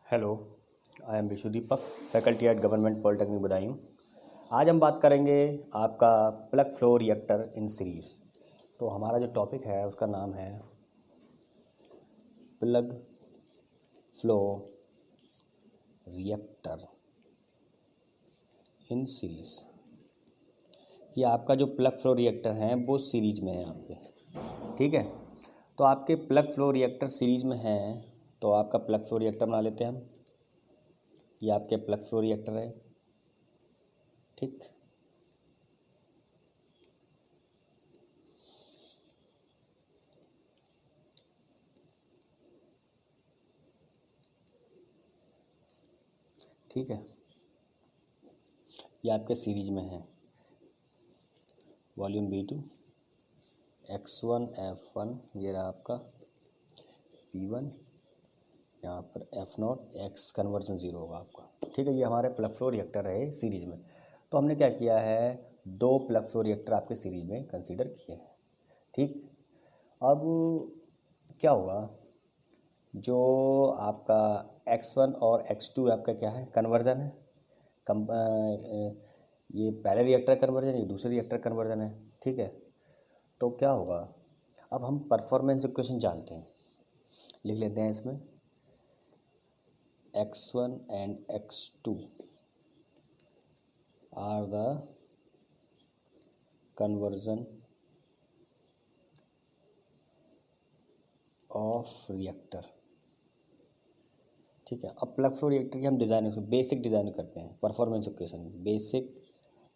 Hello, I am Vishu Deepak, faculty at government polytechnic Badaun. आज हम बात करेंगे आपका plug flow reactor in series. तो हमारा जो टॉपिक है उसका नाम है plug flow reactor in series. ये आपका जो प्लग फ्लो रिएक्टर है वो सीरीज़ में है यहाँ पे, ठीक है। तो आपके प्लग फ्लो रिएक्टर सीरीज़ में है, तो आपका प्लग फ्लो रिएक्टर बना लेते हैं हम। ये आपके प्लग फ्लो रिएक्टर है, ठीक। ठीक है, ये आपके सीरीज में है। वॉल्यूम B2 X1 F1, ये रहा आपका P1, यहाँ पर F0 X कन्वर्जन 0 होगा आपका, ठीक है। ये हमारे प्लग फ्लो रिएक्टर है सीरीज में। तो हमने क्या किया है, दो प्लग फ्लो रिएक्टर आपके सीरीज में कंसीडर किए हैं, ठीक। अब क्या होगा, जो आपका X1 और X2 आपका क्या है, कन्वर्जन है। ये पहले रिएक्टर कन्वर्जन, ये दूसरे रिएक्टर कन्वर्जन है, ठीक है। तो क्या होगा, अब हम परफॉर्मेंस इक्वेशन जानते हैं, लिख लेते हैं इसमें। X1 and X2 are the conversion of reactor, ठीक है। अब प्लग फ्लो रिएक्टर की हम डिज़ाइन, बेसिक डिज़ाइन करते हैं। Performance equation, basic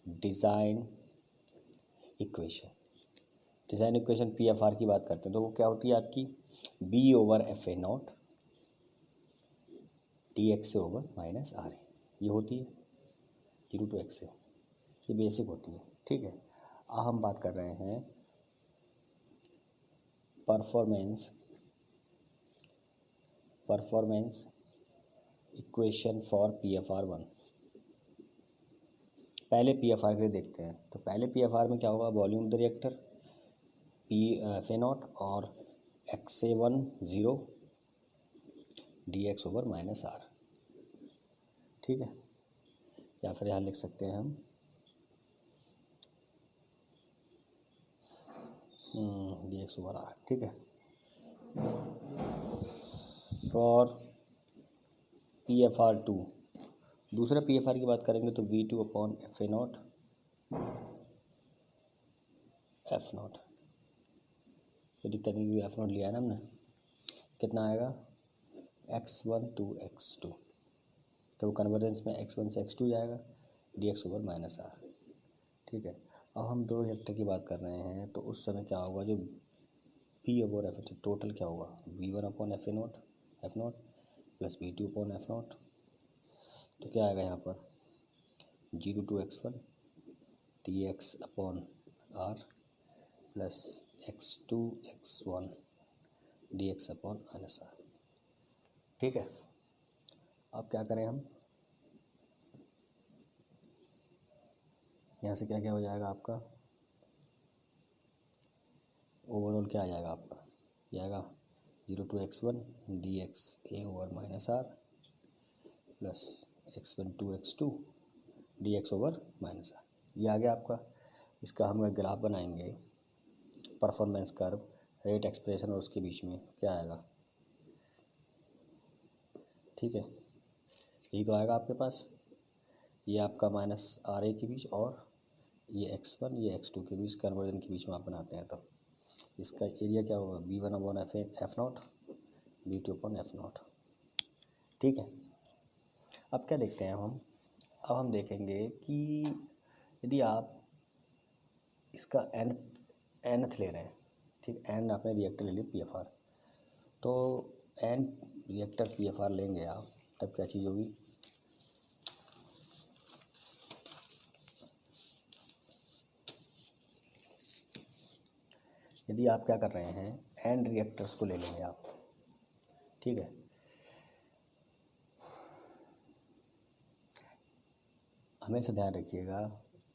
design equation, design equation PFR की बात करते हैं। तो वो क्या होती है आपकी, B/FA0 dx/-RA, ये होती है 0 to x से, ये बेसिक होती है, ठीक है। अब हम बात कर रहे हैं परफॉर्मेंस इक्वेशन फॉर PFR1। पहले PFR के लिए देखते हैं। तो पहले PFR में क्या होगा, वॉल्यूम द रिएक्टर FA0 और XA1 0 dx/-R, ठीक है। या फिर यहाँ लिख सकते हैं हम dx/R, ठीक है। फॉर PFR2, दूसरा PFR की बात करेंगे तो V2/FA0 F0, तो दिक्कत नहीं, F0 लिया है ना हमने। कितना आएगा, X1 to X2, तो वो कन्वर्जेंस में X1 से X2 जाएगा dx/-R, ठीक है। अब हम दो रिएक्टर की बात कर रहे हैं, तो उस समय क्या होगा, जो P/FA टोटल क्या होगा, V1/FA0 F0 प्लस V2/F0, तो क्या आएगा यहाँ पर 0 to X1 dx/R plus X2 X1 dx/-R, ठीक है। अब क्या करें हम, यहाँ से क्या क्या हो जाएगा आपका, ओवरऑल क्या आ जाएगा आपका, ये आएगा 0 to X1 dx/-R plus X1 to X2 dx/-R, ये आ गया आपका। इसका हम एक ग्राफ बनाएंगे, परफॉर्मेंस कर्व, रेट एक्सप्रेशन और उसके बीच में क्या आएगा, ठीक है। यही तो आएगा आपके पास, ये आपका -RA के बीच और ये X1 ये X2 के बीच, कन्वर्जन के बीच में आप बनाते हैं। तो इसका एरिया क्या होगा, B1/F0 B2/F0, ठीक है। अब क्या देखते हैं हम, अब हम देखेंगे कि यदि आप इसका nth ले रहे हैं, ठीक, n आपने रिएक्टर ले लिया PFR, तो n रिएक्टर PFR लेंगे आप, तब क्या चीज़ होगी, यदि आप क्या कर रहे हैं, n रिएक्टर्स को ले लेंगे आप, ठीक है। हमेशा ध्यान रखिएगा,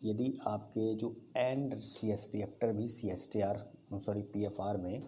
यदि आपके जो एंड CS रिएक्टर भी PFR में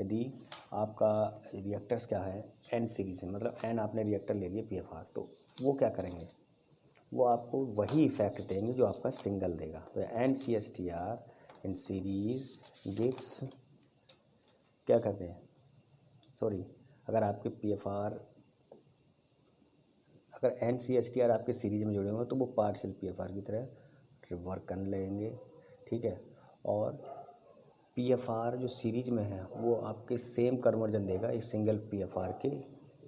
यदि आपका रिएक्टर्स क्या है एन सीरीज है, मतलब एन आपने रिएक्टर ले लिया PFR, तो वो क्या करेंगे, वो आपको वही इफेक्ट देंगे जो आपका सिंगल देगा। तो NCSTR इन सीरीज गिव्स क्या करते हैं, सॉरी, अगर आपके PFR, अगर NCSTR आपके सीरीज में जुड़े होंगे तो वो पार्शियल PFR की तरह वर्क करने लगेंगे, ठीक है। और PFR जो सीरीज में है वो आपके सेम कन्वर्जन देगा एक सिंगल PFR के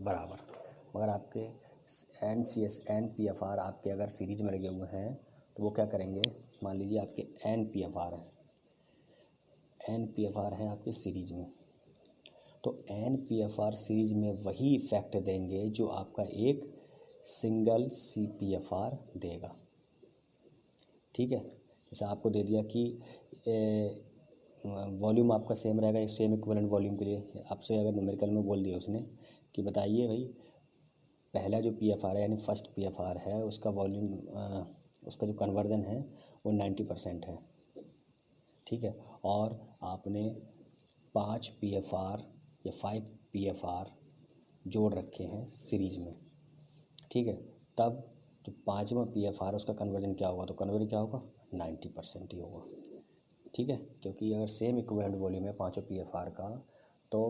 बराबर। मगर आपके NPFR आपके अगर सीरीज में लगे हुए हैं तो वो क्या करेंगे, मान लीजिए आपके NPFR हैं आपके सीरीज में, तो NPFR सीरीज में वही इफेक्ट देंगे जो आपका एक सिंगल CPFR देगा, ठीक है। जैसे आपको दे दिया कि वॉल्यूम आपका सेम रहेगा, एक सेम इक्विवेलेंट वॉल्यूम के लिए आपसे अगर न्यूमेरिकल में बोल दिया उसने कि बताइए भाई पहला जो PFR है यानी फर्स्ट PFR है उसका वॉल्यूम, उसका जो कन्वर्जन है वो 90% है, ठीक है। और आपने 5 PFR या 5 PFR जोड़ रखे हैं सीरीज में, ठीक है। तब जो 5वां PFR उसका कन्वर्जन क्या होगा, तो कन्वर्जन क्या होगा 90% ही होगा, ठीक है। क्योंकि अगर सेम इक्विवेलेंट वॉल्यूम है 5 PFR का तो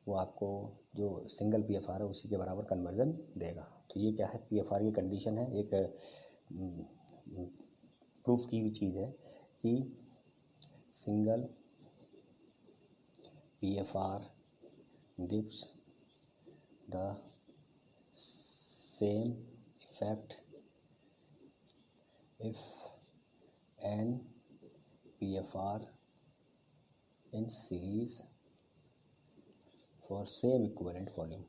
वो आपको जो सिंगल PFR है उसी के बराबर कन्वर्जन देगा। तो ये क्या है, PFR की कंडीशन है, एक प्रूफ की हुई चीज़ है कि single PFR gives the same effect if n PFR in series for same equivalent volume,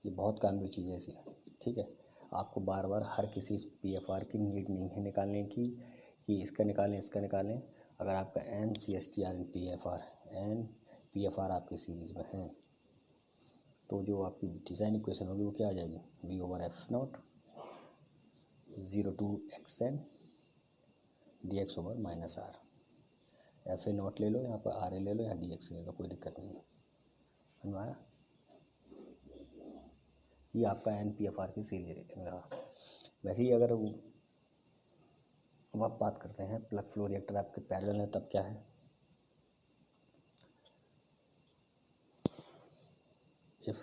ये बहुत काम की चीज़ है ऐसी, ठीक है। आपको बार बार हर किसी PFR की नीड नहीं है निकालने की कि इसका निकालें इसका निकालें। अगर आपका NCSTR एन PFR आपकी सीरीज़ में है तो जो आपकी डिज़ाइन इक्वेशन होगी वो क्या आ जाएगी, V/F0 0 to xn dx/-r। FA0 ले लो, यहाँ पर RA ले लो, यहाँ dx ले लो, कोई दिक्कत नहीं है, समझ। ये आपका NPFR की सीरीज रहेगा। वैसे ही अगर अब आप बात करते हैं प्लग फ्लो रिएक्टर आपके पैरेलल है तब क्या है, if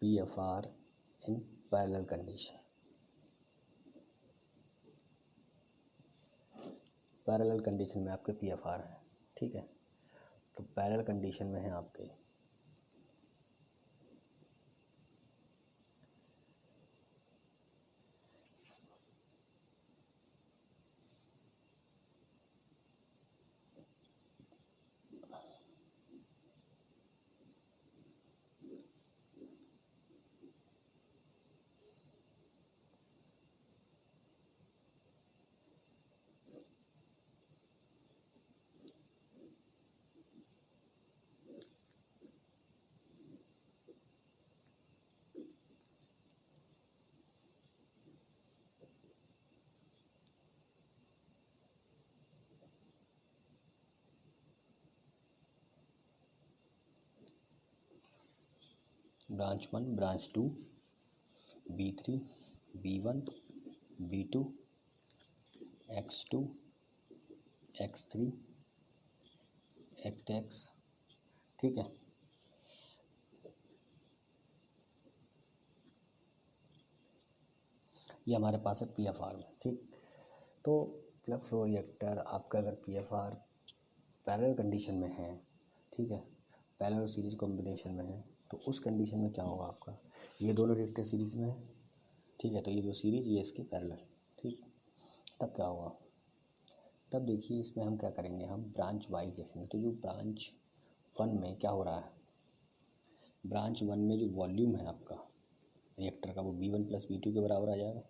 PFR in parallel condition, parallel condition में आपके PFR है, ठीक है। तो पैरेलल कंडीशन में है आपके branch 1, branch 2, B3, B1, B2, X2, X3, X, ठीक है। ये हमारे पास है PFR में, ठीक। तो प्लग फ्लो रिएक्टर आपका अगर PFR पैरेलल कंडीशन में है, ठीक है, पैरेलल सीरीज कॉम्बिनेशन में है, तो उस कंडीशन में क्या होगा आपका, ये दोनों रिएक्टर सीरीज में है, ठीक है। तो ये जो सीरीज ये इसके पैरेलल, ठीक। तब क्या होगा, तब देखिए इसमें हम क्या करेंगे, हम ब्रांच वाइज देखेंगे। तो जो ब्रांच 1 में क्या हो रहा है, ब्रांच 1 में जो वॉल्यूम है आपका रिएक्टर का वो B1 + B2 के बराबर आ जाएगा,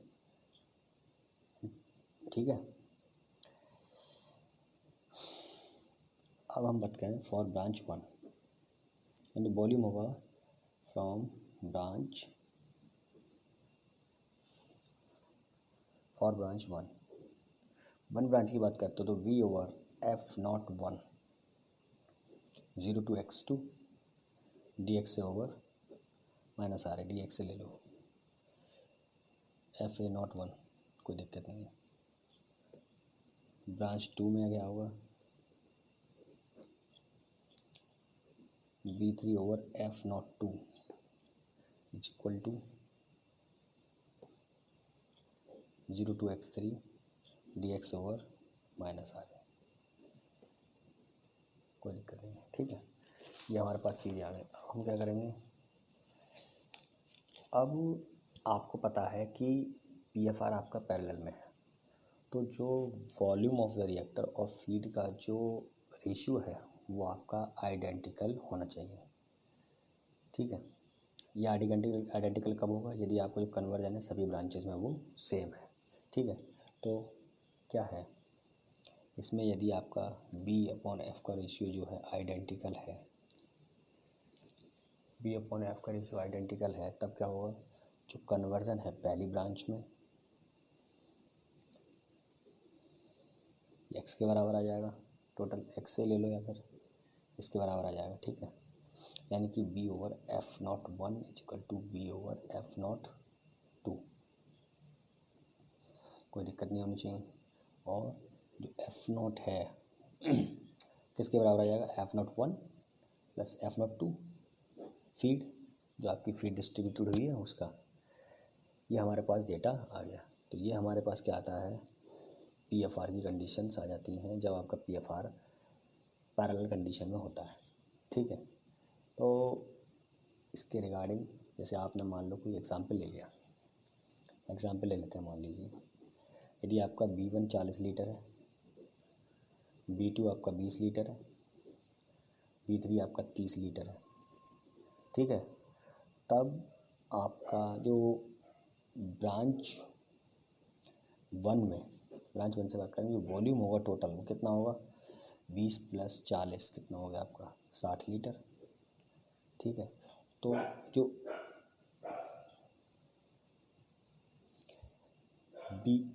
ठीक है। अब हम बात करें फॉर ब्रांच 1, यानी वॉल्यूम होगा फ्रॉम ब्रांच 1 वन ब्रांच की बात करते हो तो V over F naught one 0 to x2 D X से ओवर माइनस आर है, डी एक्स से ले लो, एफ ए नॉट वन, कोई दिक्कत नहीं है। ब्रांच 2 में आ गया होगा B3 over F naught 2 is equal to 0 to x3 D X over minus R है, कोई दिक्कत नहीं है। ठीक है, ये हमारे पास चीज़ आ गई। अब हम क्या करेंगे, अब आपको पता है कि PFR आपका पैरेलल में है, तो जो वॉल्यूम ऑफ द रिएक्टर और फीड का जो रेशियो है वो आपका आइडेंटिकल होना चाहिए। ठीक है, ये आइडेंटिकल कब होगा, यदि आपको जो कन्वर्जन है सभी ब्रांचेज में वो सेम है। ठीक है, तो क्या है इसमें, यदि आपका B/F का रेशियो जो है आइडेंटिकल है, B/F का रेशियो आइडेंटिकल है, तब क्या होगा, जो कन्वर्जन है पहली ब्रांच में x के बराबर आ जाएगा, टोटल x से ले लो या फिर इसके बराबर आ जाएगा। ठीक है, यानी कि B over F naught one is equal to B over F naught two, कोई दिक्कत नहीं होनी चाहिए। और जो एफ नॉट है किसके बराबर आ जाएगा, F naught one plus F naught two, feed जो आपकी फीड डिस्ट्रीब्यूटेड हुई है उसका, ये हमारे पास डेटा आ गया। तो ये हमारे पास क्या आता है, PFR की कंडीशंस आ जाती हैं जब आपका PFR पैरेलल कंडीशन में होता है। ठीक है, तो इसके रिगार्डिंग जैसे आपने मान लो कोई एग्जांपल ले लिया, एग्जांपल ले लेते हैं, मान लीजिए यदि आपका B1 40 लीटर है, B2 आपका 20 लीटर है, B3 आपका 30 लीटर है। ठीक है, तब आपका जो ब्रांच 1 से बात करेंगे, वॉल्यूम होगा टोटल वो कितना होगा, 20 + 40 कितना हो गया आपका 60 लीटर। ठीक है, तो जो बी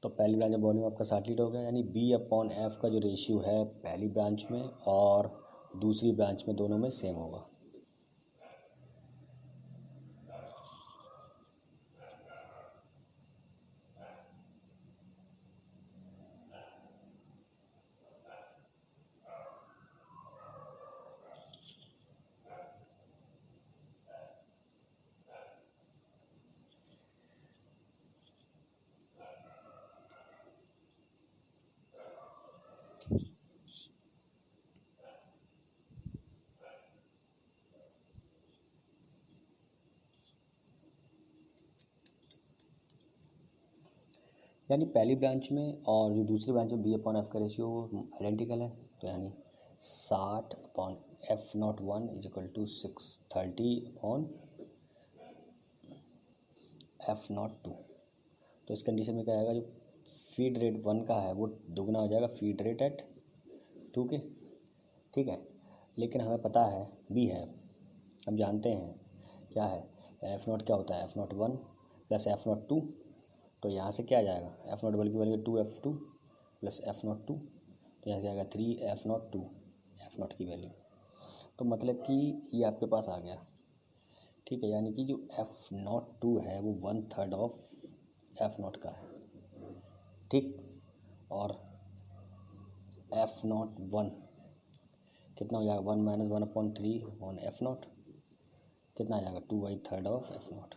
तो पहली ब्रांच में वॉल्यूम आपका 60 लीटर हो गया, यानी B/F का जो रेशियो है पहली ब्रांच में और दूसरी ब्रांच में दोनों में सेम होगा। यानी पहली ब्रांच में और जो दूसरी ब्रांच में B/F का रेशियो आइडेंटिकल है, तो यानी 60/F01 is equal to 630/F02। तो इस कंडीशन में क्या आएगा, जो फीड रेट 1 का है वो दुगना हो जाएगा फीड रेट एट 2 के। ठीक है, लेकिन हमें पता है B है, हम जानते हैं क्या है, F0 क्या होता है, F01 प्लस F02, तो यहाँ से क्या आ जाएगा, F0 की वैल्यू 2F2 प्लस F02, तो यहाँ से आएगा 3F02 F0 की वैल्यू। तो मतलब कि ये आपके पास आ गया। ठीक है, यानी कि जो F02 है वो 1/3 ऑफ F0 का है। ठीक, और F01 कितना हो जाएगा, 1 - 1/3 ऑन F0 कितना आ जाएगा, 2/3 ऑफ F0।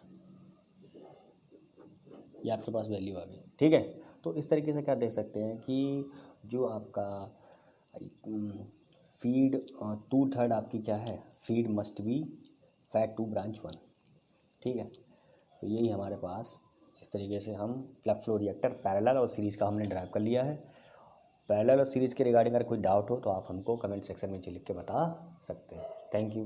ये आपके पास वैल्यू आ गई। ठीक है, तो इस तरीके से क्या देख सकते हैं कि जो आपका फीड 2/3 आपकी क्या है, feed must be fed to branch 1। ठीक है, तो यही हमारे पास इस तरीके से हम प्लग फ्लो रिएक्टर पैरेलल और सीरीज़ का हमने ड्राइव कर लिया है। पैरेलल और सीरीज़ के रिगार्डिंग अगर कोई डाउट हो तो आप हमको कमेंट सेक्शन में नीचे लिख के बता सकते हैं। Thank you.